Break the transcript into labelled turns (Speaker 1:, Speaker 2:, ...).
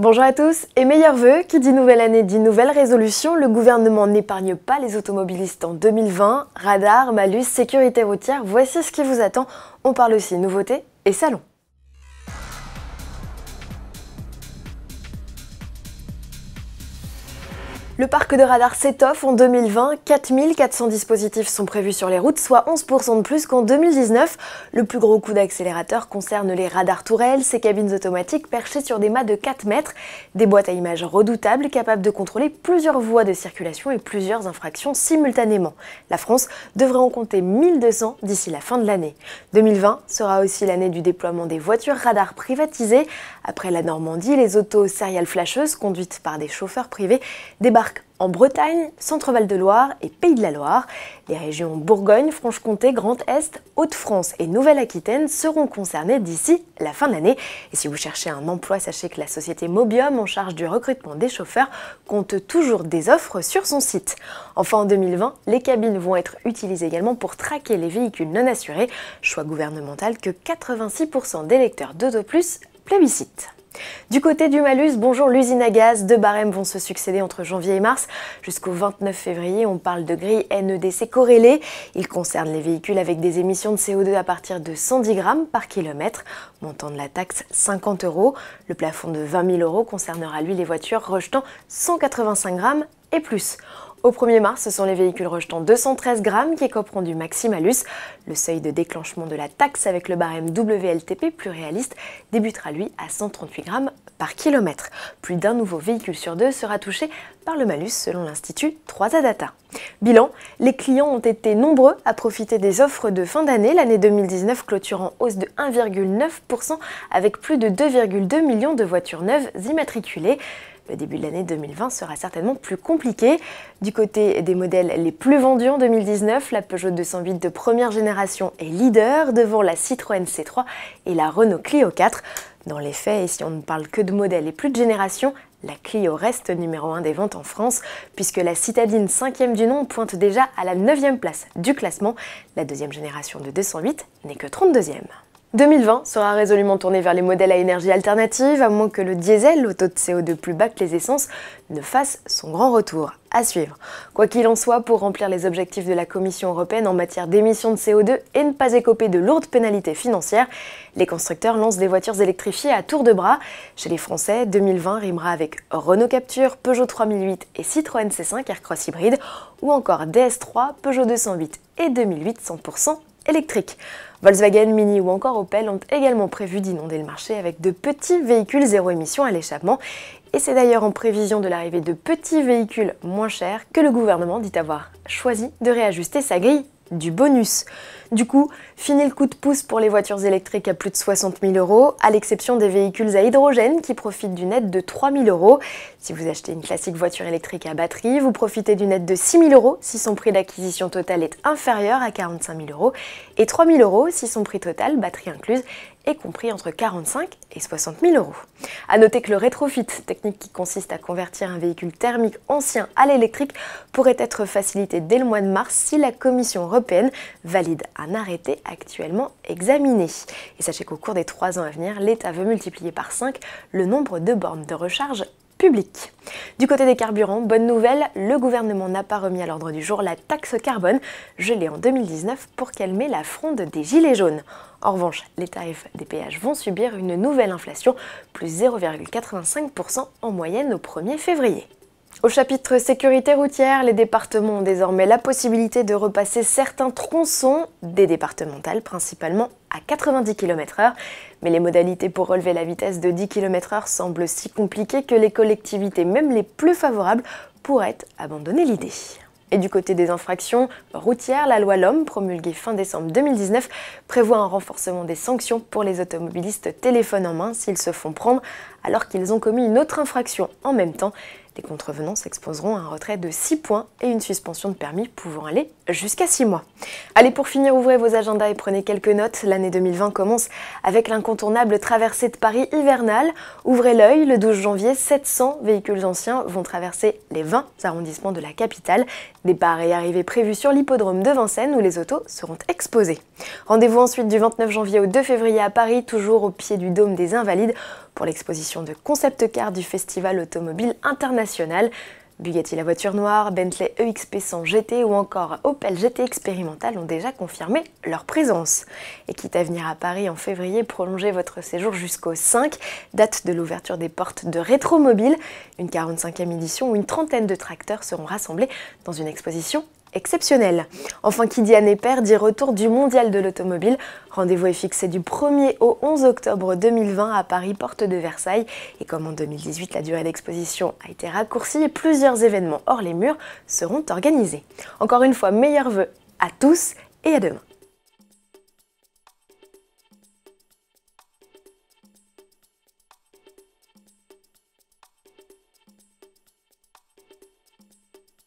Speaker 1: Bonjour à tous et meilleurs vœux. Qui dit nouvelle année dit nouvelle résolution. Le gouvernement n'épargne pas les automobilistes en 2020. Radar, malus, sécurité routière, voici ce qui vous attend. On parle aussi nouveautés et salons. Le parc de radars s'étoffe en 2020, 4400 dispositifs sont prévus sur les routes, soit 11% de plus qu'en 2019. Le plus gros coup d'accélérateur concerne les radars tourelles, ces cabines automatiques perchées sur des mâts de 4 mètres, des boîtes à images redoutables capables de contrôler plusieurs voies de circulation et plusieurs infractions simultanément. La France devrait en compter 1200 d'ici la fin de l'année. 2020 sera aussi l'année du déploiement des voitures radars privatisées. Après la Normandie, les autos serial flasheuses conduites par des chauffeurs privés débarquent en Bretagne, Centre-Val de Loire et Pays de la Loire. Les régions Bourgogne, Franche-Comté, Grand Est, Hauts-de-France et Nouvelle-Aquitaine seront concernées d'ici la fin de l'année. Et si vous cherchez un emploi, sachez que la société Mobium, en charge du recrutement des chauffeurs, compte toujours des offres sur son site. Enfin, en 2020, les cabines vont être utilisées également pour traquer les véhicules non assurés, choix gouvernemental que 86% des lecteurs d'Autoplus plébiscitent. Du côté du malus, bonjour l'usine à gaz, 2 barèmes vont se succéder entre janvier et mars. Jusqu'au 29 février, on parle de grille NEDC corrélée. Il concerne les véhicules avec des émissions de CO2 à partir de 110 grammes par kilomètre. Montant de la taxe 50 €. Le plafond de 20 000 € concernera lui les voitures rejetant 185 grammes et plus. Au 1er mars, ce sont les véhicules rejetant 213 grammes qui écoperont du maxi-malus. Le seuil de déclenchement de la taxe avec le barème WLTP plus réaliste débutera lui à 138 grammes par kilomètre. Plus d'un nouveau véhicule sur 2 sera touché par le malus selon l'Institut 3A Data. Bilan, les clients ont été nombreux à profiter des offres de fin d'année. L'année 2019 clôture en hausse de 1,9% avec plus de 2,2 millions de voitures neuves immatriculées. Le début de l'année 2020 sera certainement plus compliqué. Du côté des modèles les plus vendus en 2019, la Peugeot 208 de première génération est leader devant la Citroën C3 et la Renault Clio 4. Dans les faits, et si on ne parle que de modèles et plus de génération, la Clio reste numéro 1 des ventes en France, puisque la citadine 5e du nom pointe déjà à la 9e place du classement. La deuxième génération de 208 n'est que 32e. 2020 sera résolument tourné vers les modèles à énergie alternative, à moins que le diesel, au taux de CO2 plus bas que les essences, ne fasse son grand retour. À suivre. Quoi qu'il en soit, pour remplir les objectifs de la Commission européenne en matière d'émissions de CO2 et ne pas écoper de lourdes pénalités financières, les constructeurs lancent des voitures électrifiées à tour de bras. Chez les Français, 2020 rimera avec Renault Captur, Peugeot 3008 et Citroën C5 Aircross hybride, ou encore DS3, Peugeot 208 et 2008 100% électrique. Volkswagen, Mini ou encore Opel ont également prévu d'inonder le marché avec de petits véhicules zéro émission à l'échappement. Et c'est d'ailleurs en prévision de l'arrivée de petits véhicules moins chers que le gouvernement dit avoir choisi de réajuster sa grille du bonus. Du coup, fini le coup de pouce pour les voitures électriques à plus de 60 000 €, à l'exception des véhicules à hydrogène qui profitent d'une aide de 3 000 €. Si vous achetez une classique voiture électrique à batterie, vous profitez d'une aide de 6 000 € si son prix d'acquisition total est inférieur à 45 000 € et 3 000 € si son prix total, batterie incluse, est compris entre 45 et 60 000 €. A noter que le rétrofit, technique qui consiste à convertir un véhicule thermique ancien à l'électrique, pourrait être facilité dès le mois de mars si la Commission européenne valide un arrêté actuellement examiné. Et sachez qu'au cours des 3 ans à venir, l'État veut multiplier par 5 le nombre de bornes de recharge publiques. Du côté des carburants, bonne nouvelle, le gouvernement n'a pas remis à l'ordre du jour la taxe carbone, gelée en 2019 pour calmer la fronde des gilets jaunes. En revanche, les tarifs des péages vont subir une nouvelle inflation, plus 0,85% en moyenne au 1er février. Au chapitre sécurité routière, les départements ont désormais la possibilité de repasser certains tronçons, des départementales principalement, à 90 km/h. Mais les modalités pour relever la vitesse de 10 km/h semblent si compliquées que les collectivités, même les plus favorables, pourraient abandonner l'idée. Et du côté des infractions routières, la loi LOM, promulguée fin décembre 2019, prévoit un renforcement des sanctions pour les automobilistes téléphone en main s'ils se font prendre alors qu'ils ont commis une autre infraction en même temps. Les contrevenants s'exposeront à un retrait de 6 points et une suspension de permis pouvant aller jusqu'à 6 mois. Allez, pour finir, ouvrez vos agendas et prenez quelques notes. L'année 2020 commence avec l'incontournable traversée de Paris hivernale. Ouvrez l'œil, le 12 janvier, 700 véhicules anciens vont traverser les 20 arrondissements de la capitale. Départ et arrivée prévus sur l'hippodrome de Vincennes où les autos seront exposées. Rendez-vous ensuite du 29 janvier au 2 février à Paris, toujours au pied du Dôme des Invalides, pour l'exposition de concept car du Festival automobile international. Bugatti la voiture noire, Bentley EXP 100 GT ou encore Opel GT expérimental ont déjà confirmé leur présence. Et quitte à venir à Paris en février, prolongez votre séjour jusqu'au 5, date de l'ouverture des portes de Rétromobile. Une 45e édition où une trentaine de tracteurs seront rassemblés dans une exposition exceptionnelle. Enfin, qui dit année paire dit retour du mondial de l'automobile. Rendez-vous est fixé du 1er au 11 octobre 2020 à Paris, porte de Versailles. Et comme en 2018, la durée d'exposition a été raccourcie et plusieurs événements hors les murs seront organisés. Encore une fois, meilleurs vœux à tous et à demain.